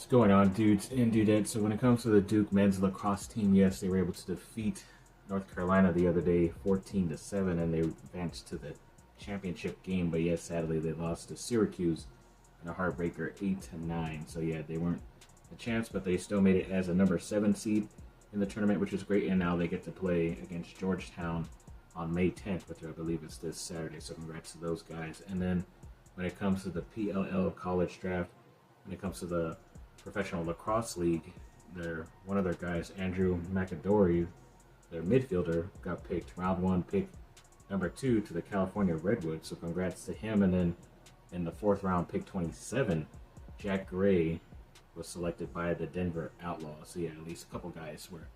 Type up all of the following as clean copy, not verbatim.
What's going on, dudes and dudettes? So when it comes to the Duke men's lacrosse team, yes, they were able to defeat North Carolina the other day 14-7, and they advanced to the championship game. But yes, sadly they lost to Syracuse in a heartbreaker 8-9. So yeah, they weren't a chance, but they still made it as a number 7 seed in the tournament, which is great. And now they get to play against Georgetown on May 10th, which I believe is this Saturday. So congrats to those guys. And then when it comes to the PLL college draft, when it comes to the Professional Lacrosse League, one of their guys, Andrew McAdory, their midfielder, got picked round 1, pick number 2 to the California Redwoods. So congrats to him. And then in the 4th round, pick 27, Jack Gray was selected by the Denver Outlaws. So yeah, at least a couple guys were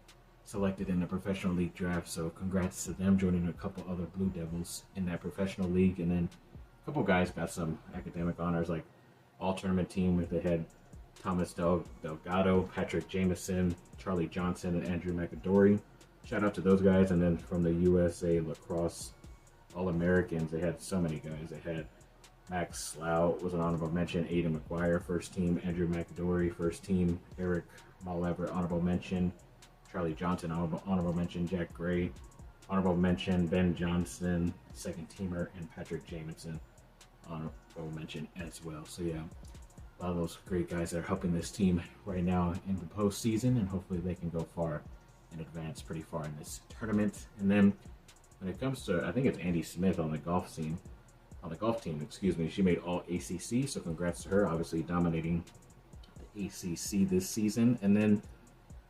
selected in the professional league draft. So congrats to them, joining a couple other Blue Devils in that professional league. And then a couple guys got some academic honors, like all tournament team, where they had Thomas Delgado, Patrick Jameson, Charlie Johnson, and Andrew McAdory. Shout out to those guys. And then from the USA Lacrosse All-Americans, they had so many guys. They had Max Slough was an honorable mention, Aiden McGuire, first team, Andrew McAdory, first team, Eric Malever, honorable mention, Charlie Johnson, honorable mention, Jack Gray, honorable mention, Ben Johnson, second teamer, and Patrick Jameson, honorable mention as well. So yeah, a lot of those great guys that are helping this team right now in the postseason, and hopefully they can go far and advance pretty far in this tournament. And then when it comes to, I think it's Andy Smith on the golf team, she made all ACC, so congrats to her, obviously dominating the ACC this season. And then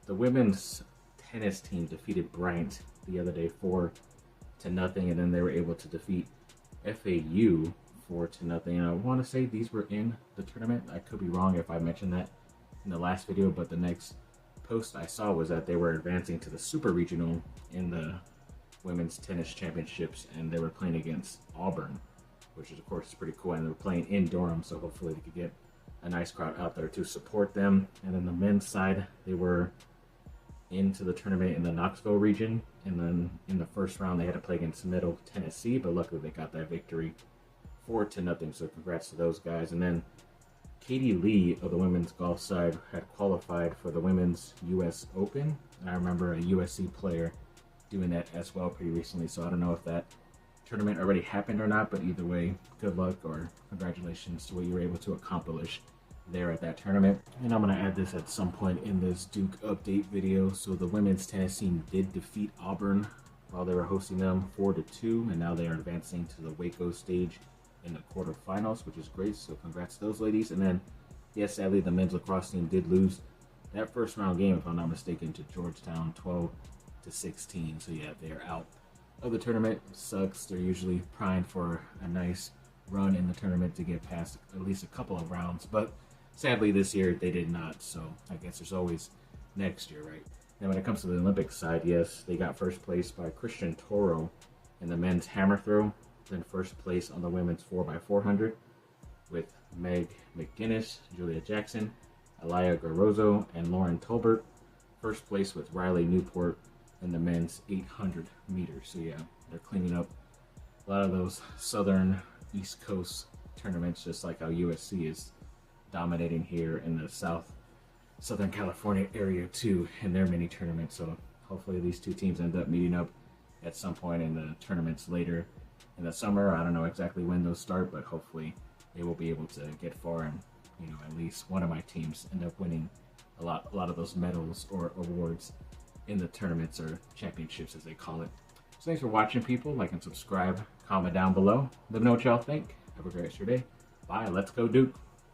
the women's tennis team defeated Bryant the other day 4-0, and then they were able to defeat FAU 4-0. And I want to say these were in the tournament. I could be wrong if I mentioned that in the last video, but the next post I saw was that they were advancing to the super regional in the women's tennis championships, and they were playing against Auburn, which is of course pretty cool. And they were playing in Durham, so hopefully they could get a nice crowd out there to support them. And then the men's side, they were into the tournament in the Knoxville region, and then in the first round they had to play against Middle Tennessee, but luckily they got that victory 4-0. So congrats to those guys. And then Katie Lee of the women's golf side had qualified for the women's US Open, and I remember a USC player doing that as well pretty recently. So I don't know if that tournament already happened or not, but either way, good luck or congratulations to what you were able to accomplish there at that tournament. And I'm going to add this at some point in this Duke update video. So the women's tennis team did defeat Auburn while they were hosting them 4-2, and now they are advancing to the Waco stage in the quarterfinals, which is great. So congrats to those ladies. And then, yes, sadly the men's lacrosse team did lose that first round game, if I'm not mistaken, to Georgetown 12-16. So yeah, they're out of the tournament. Sucks. They're usually primed for a nice run in the tournament to get past at least a couple of rounds, but sadly this year they did not. So I guess there's always next year, right? Now when it comes to the Olympic side, yes, they got first place by Christian Toro in the men's hammer throw, then first place on the women's 4x400 with Meg McGinnis, Julia Jackson, Elia Garrozo, and Lauren Tolbert. First place with Riley Newport in the men's 800 meters. So yeah, they're cleaning up a lot of those southern East Coast tournaments, just like how USC is dominating here in the Southern California area too in their mini tournament. So hopefully these two teams end up meeting up at some point in the tournaments later in the summer. I don't know exactly when those start, but hopefully they will be able to get far, and at least one of my teams end up winning a lot of those medals or awards in the tournaments, or championships as they call it. So thanks for watching, people. Like and subscribe, comment down below, let me know what y'all think. Have a great rest of your day. Bye. Let's go Duke.